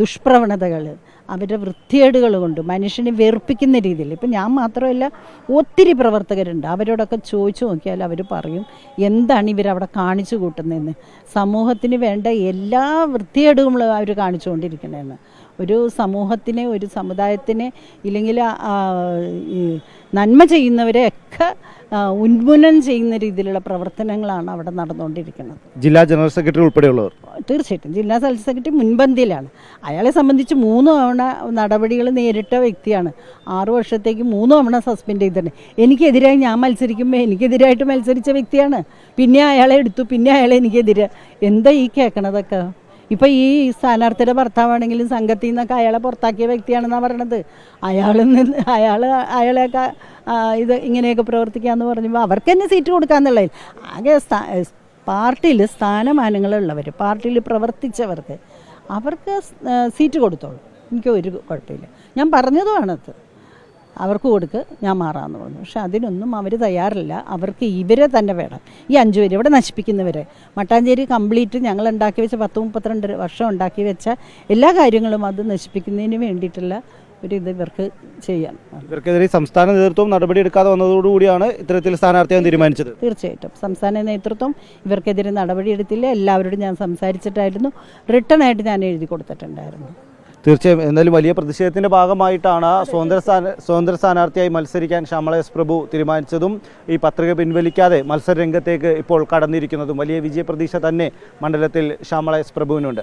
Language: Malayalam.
ദുഷ്പ്രവണതകൾ, അവരുടെ വൃത്തികേടുകൾ കൊണ്ട് മനുഷ്യനെ വെറുപ്പിക്കുന്ന രീതിയിൽ. ഇപ്പം ഞാൻ മാത്രമല്ല, ഒത്തിരി പ്രവർത്തകരുണ്ട്. അവരോടൊക്കെ ചോദിച്ചു നോക്കിയാൽ അവർ പറയും എന്താണ് ഇവരവിടെ കാണിച്ചു കൂട്ടുന്നതെന്ന്. സമൂഹത്തിന് വേണ്ട എല്ലാ വൃത്തികേടുകളും അവർ കാണിച്ചുകൊണ്ടിരിക്കുന്നതെന്ന്. ഒരു സമൂഹത്തിനെ, ഒരു സമുദായത്തിനെ, ഇല്ലെങ്കിൽ നന്മ ചെയ്യുന്നവരെ ഒക്കെ ഉന്മൂലനം ചെയ്യുന്ന രീതിയിലുള്ള പ്രവർത്തനങ്ങളാണ് അവിടെ നടന്നുകൊണ്ടിരിക്കുന്നത്. ജില്ലാ ജനറൽ സെക്രട്ടറി ഉൾപ്പെടെയുള്ളവർ തീർച്ചയായിട്ടും ജില്ലാ ജനറൽ സെക്രട്ടറി മുൻപന്തിയിലാണ്. അയാളെ സംബന്ധിച്ച് 3 തവണ നടപടികൾ നേരിട്ട വ്യക്തിയാണ്. 6 വർഷത്തേക്ക് 3 തവണ സസ്പെൻഡ് ചെയ്തിട്ടുണ്ട്. എനിക്കെതിരായി ഞാൻ മത്സരിക്കുമ്പോൾ എനിക്കെതിരായിട്ട് മത്സരിച്ച വ്യക്തിയാണ്. പിന്നെ അയാളെ എടുത്തു, പിന്നെ അയാളെ എനിക്കെതിരെ. എന്താ ഈ കേൾക്കണതൊക്കെ? ഇപ്പം ഈ സ്ഥാനാർത്ഥിയുടെ ഭർത്താവാണെങ്കിലും സംഘത്തിൽ നിന്നൊക്കെ അയാളെ പുറത്താക്കിയ വ്യക്തിയാണെന്നാണ് പറയണത്. അയാളെയൊക്കെ ഇത് ഇങ്ങനെയൊക്കെ പ്രവർത്തിക്കാമെന്ന് പറഞ്ഞപ്പോൾ അവർക്ക് തന്നെ സീറ്റ് കൊടുക്കാമെന്നുള്ളതിൽ ആകെ പാർട്ടിയിൽ സ്ഥാനമാനങ്ങളുള്ളവർ, പാർട്ടിയിൽ പ്രവർത്തിച്ചവർക്ക് അവർക്ക് സീറ്റ് കൊടുത്തോളൂ. എനിക്ക് ഒരു കുഴപ്പമില്ല. ഞാൻ പറഞ്ഞതുമാണത്. അവർക്ക് കൊടുക്ക്, ഞാൻ മാറാമെന്ന് പറഞ്ഞു. പക്ഷെ അതിനൊന്നും അവർ തയ്യാറില്ല. അവർക്ക് ഇവരെ തന്നെ വേണം. ഈ 5 പേര് ഇവിടെ നശിപ്പിക്കുന്നവരെ. മട്ടാഞ്ചേരി കംപ്ലീറ്റ് ഞങ്ങൾ ഉണ്ടാക്കി വെച്ച 10-32 വർഷം ഉണ്ടാക്കി വെച്ച എല്ലാ കാര്യങ്ങളും അത് നശിപ്പിക്കുന്നതിന് വേണ്ടിയിട്ടുള്ള ഒരിത് ഇവർക്ക് ചെയ്യാൻ. ഇവർക്കെതിരെ സംസ്ഥാന നേതൃത്വം നടപടിയെടുക്കാതെ വന്നതോടുകൂടിയാണ് ഇത്തരത്തിൽ സ്ഥാനാർത്ഥിയാൻ തീരുമാനിച്ചത്. തീർച്ചയായിട്ടും സംസ്ഥാന നേതൃത്വം ഇവർക്കെതിരെ നടപടിയെടുത്തില്ല. എല്ലാവരോടും ഞാൻ സംസാരിച്ചിട്ടായിരുന്നു. റിട്ടേൺ ആയിട്ട് ഞാൻ എഴുതി കൊടുത്തിട്ടുണ്ടായിരുന്നു. തീർച്ചയായും എന്തായാലും വലിയ പ്രതിഷേധത്തിൻ്റെ ഭാഗമായിട്ടാണ് സ്വതന്ത്ര സ്ഥാനാർത്ഥിയായി മത്സരിക്കാൻ ശ്യാമള എസ് പ്രഭു തീരുമാനിച്ചതും ഈ പത്രിക പിൻവലിക്കാതെ മത്സര രംഗത്തേക്ക് ഇപ്പോൾ കടന്നിരിക്കുന്നതും. വലിയ വിജയപ്രതീക്ഷ തന്നെ മണ്ഡലത്തിൽ ശ്യാമള എസ് പ്രഭുവിനുണ്ട്.